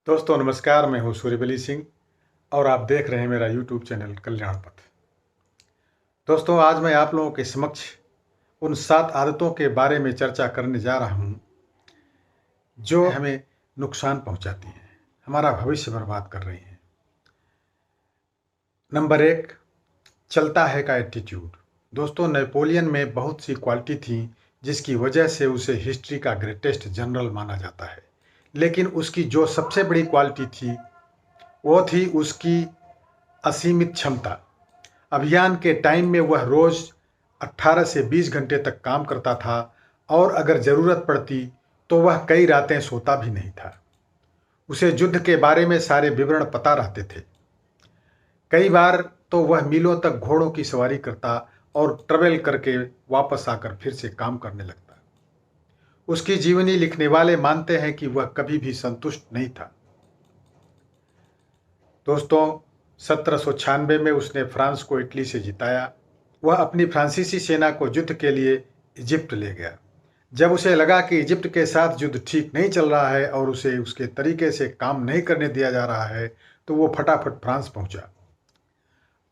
दोस्तों नमस्कार, मैं हूँ सूर्यबली सिंह और आप देख रहे हैं मेरा यूट्यूब चैनल कल्याण पथ। दोस्तों आज मैं आप लोगों के समक्ष उन 7 आदतों के बारे में चर्चा करने जा रहा हूँ जो हमें नुकसान पहुँचाती हैं, हमारा भविष्य बर्बाद कर रही हैं। नंबर 1, चलता है का एटीट्यूड। दोस्तों नेपोलियन में बहुत सी क्वालिटी थी जिसकी वजह से उसे हिस्ट्री का ग्रेटेस्ट जनरल माना जाता है, लेकिन उसकी जो सबसे बड़ी क्वालिटी थी वो थी उसकी असीमित क्षमता। अभियान के टाइम में वह रोज़ 18 से 20 घंटे तक काम करता था और अगर ज़रूरत पड़ती तो वह कई रातें सोता भी नहीं था। उसे युद्ध के बारे में सारे विवरण पता रहते थे। कई बार तो वह मीलों तक घोड़ों की सवारी करता और ट्रैवल करके वापस आकर फिर से काम करने लगता। उसकी जीवनी लिखने वाले मानते हैं कि वह कभी भी संतुष्ट नहीं था। दोस्तों 1796 में उसने फ्रांस को इटली से जिताया। वह अपनी फ्रांसीसी सेना को युद्ध के लिए इजिप्ट ले गया। जब उसे लगा कि इजिप्ट के साथ युद्ध ठीक नहीं चल रहा है और उसे उसके तरीके से काम नहीं करने दिया जा रहा है, तो वो फटाफट फ्रांस पहुंचा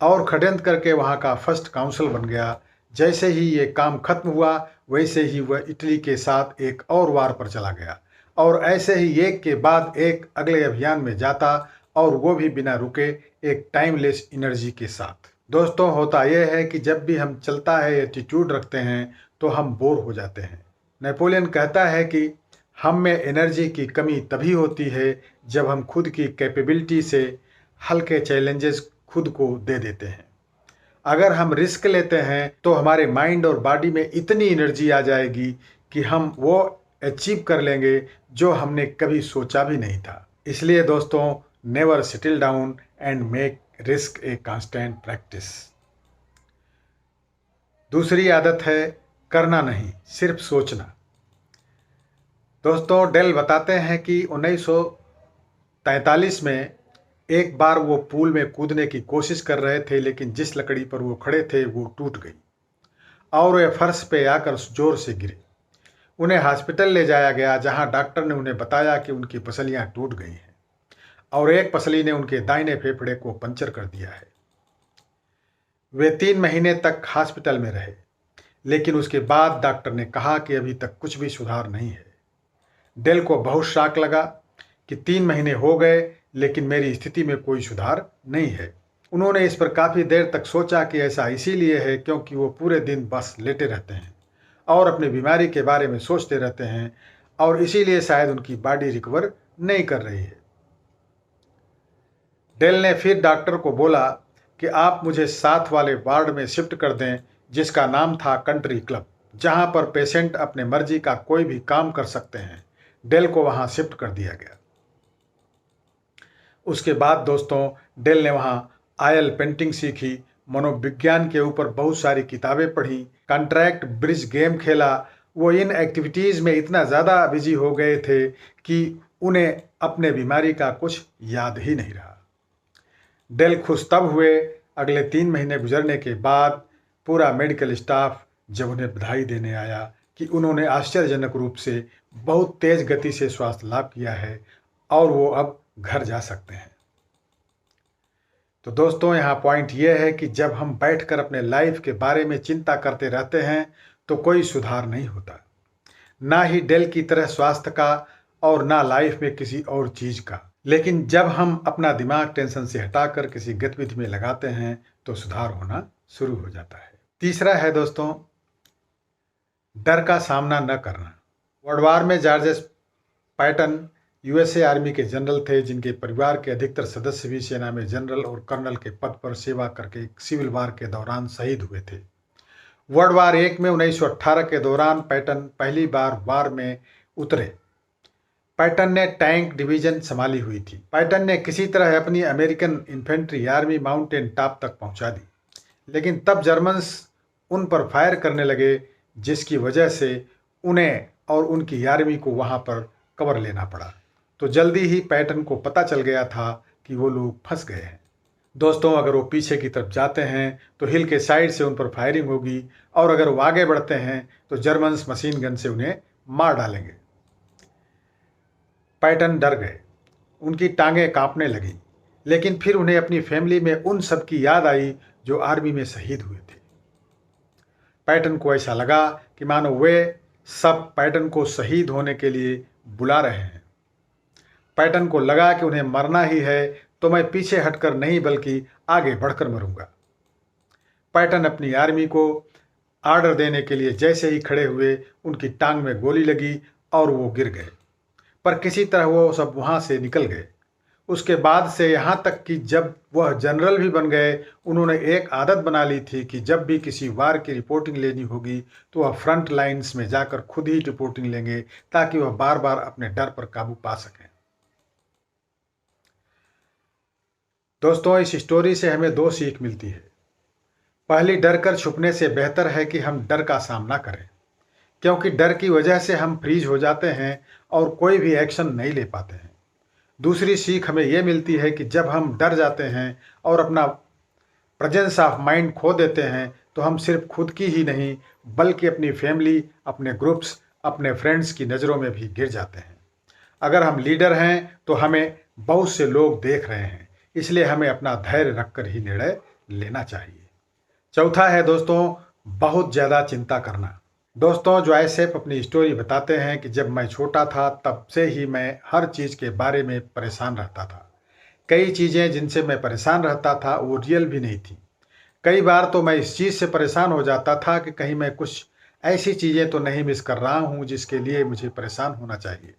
और षड्यंत्र करके वहां का फर्स्ट काउंसिल बन गया। जैसे ही ये काम खत्म हुआ वैसे ही वह इटली के साथ एक और वार पर चला गया और ऐसे ही एक के बाद एक अगले अभियान में जाता और वो भी बिना रुके, एक टाइमलेस एनर्जी के साथ। दोस्तों होता यह है कि जब भी हम चलता है एटीट्यूड रखते हैं तो हम बोर हो जाते हैं। नेपोलियन कहता है कि हम में एनर्जी की कमी तभी होती है जब हम खुद की कैपेबिलिटी से हल्के चैलेंजेस खुद को दे देते हैं। अगर हम रिस्क लेते हैं तो हमारे माइंड और बॉडी में इतनी एनर्जी आ जाएगी कि हम वो अचीव कर लेंगे जो हमने कभी सोचा भी नहीं था। इसलिए दोस्तों never settle down and make risk a constant practice. दूसरी आदत है करना नहीं, सिर्फ सोचना। दोस्तों डेल बताते हैं कि 1943 में एक बार वो पूल में कूदने की कोशिश कर रहे थे, लेकिन जिस लकड़ी पर वो खड़े थे वो टूट गई और वे फर्श पे आकर जोर से गिरे। उन्हें हॉस्पिटल ले जाया गया जहां डॉक्टर ने उन्हें बताया कि उनकी पसलियां टूट गई हैं और एक पसली ने उनके दाहिने फेफड़े को पंचर कर दिया है। वे 3 महीने तक हॉस्पिटल में रहे, लेकिन उसके बाद डॉक्टर ने कहा कि अभी तक कुछ भी सुधार नहीं है। डेल को बहुत शॉक लगा कि 3 महीने हो गए लेकिन मेरी स्थिति में कोई सुधार नहीं है। उन्होंने इस पर काफ़ी देर तक सोचा कि ऐसा इसीलिए है क्योंकि वो पूरे दिन बस लेटे रहते हैं और अपनी बीमारी के बारे में सोचते रहते हैं और इसीलिए शायद उनकी बॉडी रिकवर नहीं कर रही है। डेल ने फिर डॉक्टर को बोला कि आप मुझे 7 वाले वार्ड में शिफ्ट कर दें, जिसका नाम था कंट्री क्लब, जहां पर पेशेंट अपने मर्जी का कोई भी काम कर सकते हैं। डेल को वहां शिफ्ट कर दिया गया। उसके बाद दोस्तों डेल ने वहां ऑयल पेंटिंग सीखी, मनोविज्ञान के ऊपर बहुत सारी किताबें पढ़ी, कॉन्ट्रैक्ट ब्रिज गेम खेला। वो इन एक्टिविटीज़ में इतना ज़्यादा बिजी हो गए थे कि उन्हें अपने बीमारी का कुछ याद ही नहीं रहा। डेल खुश तब हुए अगले 3 महीने गुजरने के बाद पूरा मेडिकल स्टाफ जब उन्हें बधाई देने आया कि उन्होंने आश्चर्यजनक रूप से बहुत तेज गति से स्वास्थ्य लाभ किया है और वो अब घर जा सकते हैं। तो दोस्तों यहाँ पॉइंट ये है कि जब हम बैठकर अपने लाइफ के बारे में चिंता करते रहते हैं तो कोई सुधार नहीं होता, ना ही डेल की तरह स्वास्थ्य का और ना लाइफ में किसी और चीज़ का। लेकिन जब हम अपना दिमाग टेंशन से हटाकर किसी गतिविधि में लगाते हैं तो सुधार होना शुरू हो जाता है। तीसरा है दोस्तों डर का सामना न करना। वर्ल्ड वार में जॉर्ज पैटन यूएसए आर्मी के जनरल थे, जिनके परिवार के अधिकतर सदस्य भी सेना में जनरल और कर्नल के पद पर सेवा करके सिविल वार के दौरान शहीद हुए थे। वर्ल्ड वार 1 में 1918 के दौरान पैटन पहली बार वार में उतरे। पैटन ने टैंक डिवीजन संभाली हुई थी। पैटन ने किसी तरह अपनी American infantry army mountain top तक पहुंचा दी, लेकिन तब जर्मन्स उन पर फायर करने लगे, जिसकी वजह से उन्हें और उनकी आर्मी को वहां पर कवर लेना पड़ा। तो जल्दी ही पैटन को पता चल गया था कि वो लोग फंस गए हैं। दोस्तों अगर वो पीछे की तरफ जाते हैं तो हिल के साइड से उन पर फायरिंग होगी और अगर वो आगे बढ़ते हैं तो जर्मन्स मशीन गन से उन्हें मार डालेंगे। पैटन डर गए उनकी टांगें कांपने लगीं, लेकिन फिर उन्हें अपनी फैमिली में उन सब की याद आई जो आर्मी में शहीद हुए थे। पैटन को ऐसा लगा कि मानो वे सब पैटन को शहीद होने के लिए बुला रहे हैं। पैटन को लगा कि उन्हें मरना ही है तो मैं पीछे हटकर नहीं बल्कि आगे बढ़कर मरूंगा। पैटन अपनी आर्मी को ऑर्डर देने के लिए जैसे ही खड़े हुए, उनकी टांग में गोली लगी और वो गिर गए, पर किसी तरह वो सब वहाँ से निकल गए। उसके बाद से यहाँ तक कि जब वह जनरल भी बन गए, उन्होंने एक आदत बना ली थी कि जब भी किसी वार की रिपोर्टिंग लेनी होगी तो वह फ्रंट लाइन्स में जाकर खुद ही रिपोर्टिंग लेंगे, ताकि वह बार बार अपने डर पर काबू पा सकें। दोस्तों, इस स्टोरी से हमें 2 सीख मिलती है। पहली, डर कर छुपने से बेहतर है कि हम डर का सामना करें, क्योंकि डर की वजह से हम फ्रीज हो जाते हैं और कोई भी एक्शन नहीं ले पाते हैं। दूसरी सीख हमें यह मिलती है कि जब हम डर जाते हैं और अपना प्रेजेंस ऑफ माइंड खो देते हैं तो हम सिर्फ खुद की ही नहीं बल्कि अपनी फैमिली, अपने ग्रुप्स, अपने फ्रेंड्स की नज़रों में भी गिर जाते हैं। अगर हम लीडर हैं तो हमें बहुत से लोग देख रहे हैं, इसलिए हमें अपना धैर्य रखकर ही निर्णय लेना चाहिए। चौथा है दोस्तों, बहुत ज़्यादा चिंता करना। दोस्तों, जोसेफ अपनी स्टोरी बताते हैं कि जब मैं छोटा था तब से ही मैं हर चीज़ के बारे में परेशान रहता था। कई चीज़ें जिनसे मैं परेशान रहता था वो रियल भी नहीं थी। कई बार तो मैं इस चीज़ से परेशान हो जाता था कि कहीं मैं कुछ ऐसी चीज़ें तो नहीं मिस कर रहा हूँ जिसके लिए मुझे परेशान होना चाहिए।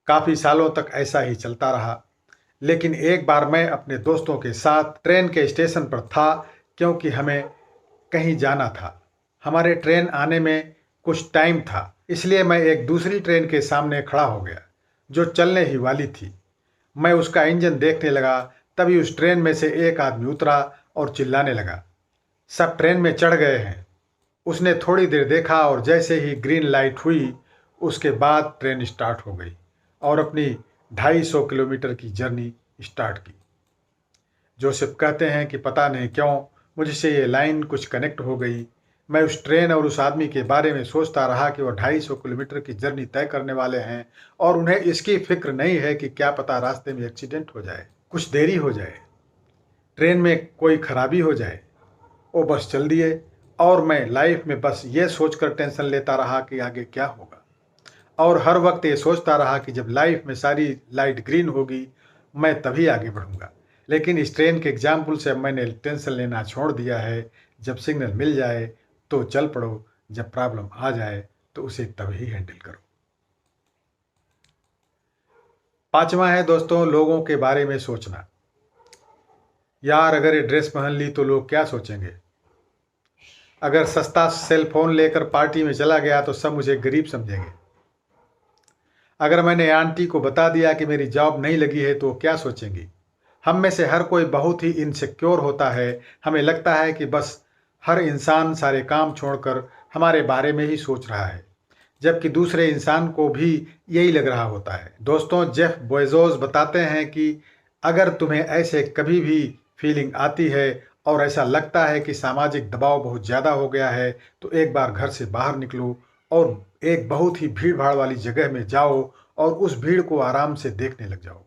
काफ़ी सालों तक ऐसा ही चलता रहा, लेकिन एक बार मैं अपने दोस्तों के साथ ट्रेन के स्टेशन पर था, क्योंकि हमें कहीं जाना था। हमारे ट्रेन आने में कुछ टाइम था, इसलिए मैं एक दूसरी ट्रेन के सामने खड़ा हो गया जो चलने ही वाली थी। मैं उसका इंजन देखने लगा, तभी उस ट्रेन में से एक आदमी उतरा और चिल्लाने लगा, सब ट्रेन में चढ़ गए हैं। उसने थोड़ी देर देखा और जैसे ही ग्रीन लाइट हुई, उसके बाद ट्रेन स्टार्ट हो गई और अपनी 250 किलोमीटर की जर्नी स्टार्ट की। जोसेफ कहते हैं कि पता नहीं क्यों मुझसे ये लाइन कुछ कनेक्ट हो गई। मैं उस ट्रेन और उस आदमी के बारे में सोचता रहा कि वो 250 किलोमीटर की जर्नी तय करने वाले हैं और उन्हें इसकी फिक्र नहीं है कि क्या पता रास्ते में एक्सीडेंट हो जाए, कुछ देरी हो जाए, ट्रेन में कोई खराबी हो जाए। वो बस चल दिए और मैं लाइफ में बस ये सोचकर टेंशन लेता रहा कि आगे क्या होगा, और हर वक्त ये सोचता रहा कि जब लाइफ में सारी लाइट ग्रीन होगी मैं तभी आगे बढ़ूंगा। लेकिन इस ट्रेन के एग्जाम्पल से मैंने टेंशन लेना छोड़ दिया है। जब सिग्नल मिल जाए तो चल पड़ो, जब प्रॉब्लम आ जाए तो उसे तभी हैंडल करो। 5वां है दोस्तों, लोगों के बारे में सोचना। यार, अगर ये ड्रेस पहन ली तो लोग क्या सोचेंगे? अगर सस्ता सेल फोन लेकर पार्टी में चला गया तो सब मुझे गरीब समझेंगे। अगर मैंने आंटी को बता दिया कि मेरी जॉब नहीं लगी है तो वो क्या सोचेंगी? हम में से हर कोई बहुत ही इनसिक्योर होता है। हमें लगता है कि बस हर इंसान सारे काम छोड़कर हमारे बारे में ही सोच रहा है, जबकि दूसरे इंसान को भी यही लग रहा होता है। दोस्तों, जेफ बेजोस बताते हैं कि अगर तुम्हें ऐसे कभी भी फीलिंग आती है और ऐसा लगता है कि सामाजिक दबाव बहुत ज़्यादा हो गया है तो एक बार घर से बाहर निकलो और एक बहुत ही भीड़ भाड़ वाली जगह में जाओ और उस भीड़ को आराम से देखने लग जाओ।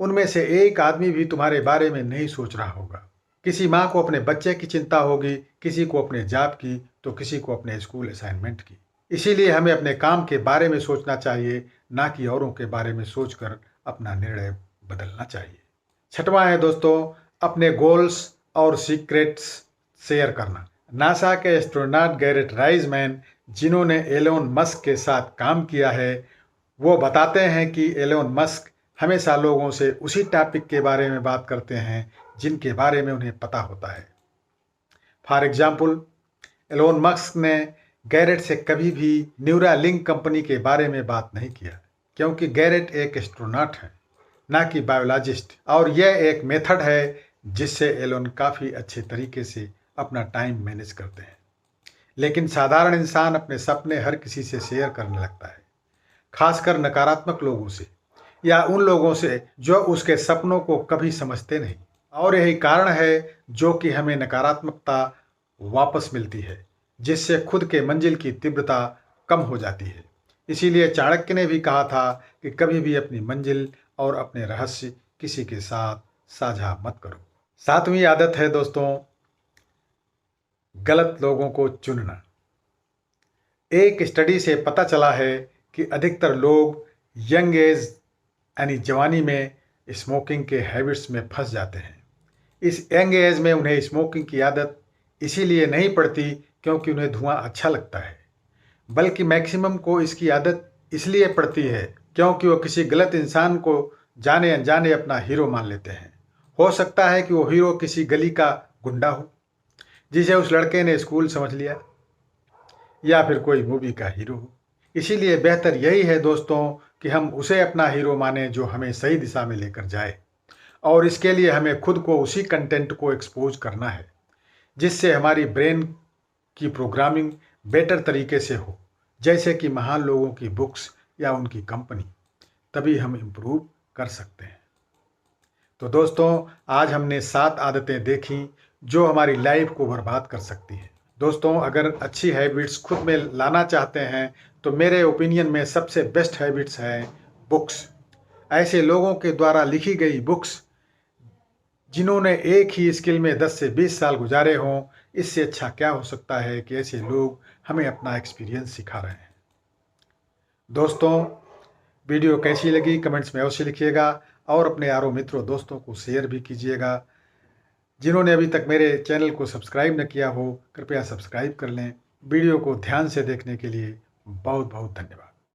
उनमें से एक आदमी भी तुम्हारे बारे में नहीं सोच रहा होगा। किसी माँ को अपने बच्चे की चिंता होगी, किसी को अपने जॉब की, तो किसी को अपने स्कूल असाइनमेंट की। इसीलिए हमें अपने काम के बारे में सोचना चाहिए, ना कि औरों के बारे में सोचकर अपना निर्णय बदलना चाहिए। 6वां है दोस्तों, अपने गोल्स और सीक्रेट्स शेयर करना। नासा के एस्ट्रोनॉट गैरेट राइजमैन, जिन्होंने एलोन मस्क के साथ काम किया है, वो बताते हैं कि एलोन मस्क हमेशा लोगों से उसी टॉपिक के बारे में बात करते हैं जिनके बारे में उन्हें पता होता है। फॉर एग्जाम्पल, एलोन मस्क ने गैरेट से कभी भी न्यूरालिंक कंपनी के बारे में बात नहीं किया, क्योंकि गैरेट एक एस्ट्रोनॉट है, ना कि बायोलॉजिस्ट, और यह एक मेथड है जिससे एलोन काफ़ी अच्छे तरीके से अपना टाइम मैनेज करते हैं। लेकिन साधारण इंसान अपने सपने हर किसी से शेयर करने लगता है, खासकर नकारात्मक लोगों से या उन लोगों से जो उसके सपनों को कभी समझते नहीं। और यही कारण है जो कि हमें नकारात्मकता वापस मिलती है, जिससे खुद के मंजिल की तीव्रता कम हो जाती है। इसीलिए चाणक्य ने भी कहा था कि कभी भी अपनी मंजिल और अपने रहस्य किसी के साथ साझा मत करो। 7वीं आदत है दोस्तों, गलत लोगों को चुनना। एक स्टडी से पता चला है कि अधिकतर लोग यंग एज यानी जवानी में स्मोकिंग के हैबिट्स में फंस जाते हैं। इस यंग एज में उन्हें स्मोकिंग की आदत इसीलिए नहीं पड़ती क्योंकि उन्हें धुआं अच्छा लगता है, बल्कि मैक्सिमम को इसकी आदत इसलिए पड़ती है क्योंकि वो किसी गलत इंसान को जाने अनजाने अपना हीरो मान लेते हैं। हो सकता है कि वो हीरो किसी गली का गुंडा हो जिसे उस लड़के ने स्कूल समझ लिया, या फिर कोई मूवी का हीरो हो। इसीलिए बेहतर यही है दोस्तों कि हम उसे अपना हीरो माने जो हमें सही दिशा में लेकर जाए, और इसके लिए हमें खुद को उसी कंटेंट को एक्सपोज करना है जिससे हमारी ब्रेन की प्रोग्रामिंग बेटर तरीके से हो, जैसे कि महान लोगों की बुक्स या उनकी कंपनी। तभी हम इम्प्रूव कर सकते हैं। तो दोस्तों, आज हमने 7 आदतें देखी जो हमारी लाइफ को बर्बाद कर सकती हैं। दोस्तों, अगर अच्छी हैबिट्स खुद में लाना चाहते हैं तो मेरे ओपिनियन में सबसे बेस्ट हैबिट्स है बुक्स। ऐसे लोगों के द्वारा लिखी गई बुक्स जिन्होंने एक ही स्किल में 10 से 20 साल गुजारे हों, इससे अच्छा क्या हो सकता है कि ऐसे लोग हमें अपना एक्सपीरियंस सिखा रहे हैं। दोस्तों, वीडियो कैसी लगी कमेंट्स में अवश्य लिखिएगा और अपने यारों मित्रों दोस्तों को शेयर भी कीजिएगा। जिन्होंने अभी तक मेरे चैनल को सब्सक्राइब न किया हो, कृपया सब्सक्राइब कर लें। वीडियो को ध्यान से देखने के लिए बहुत बहुत धन्यवाद।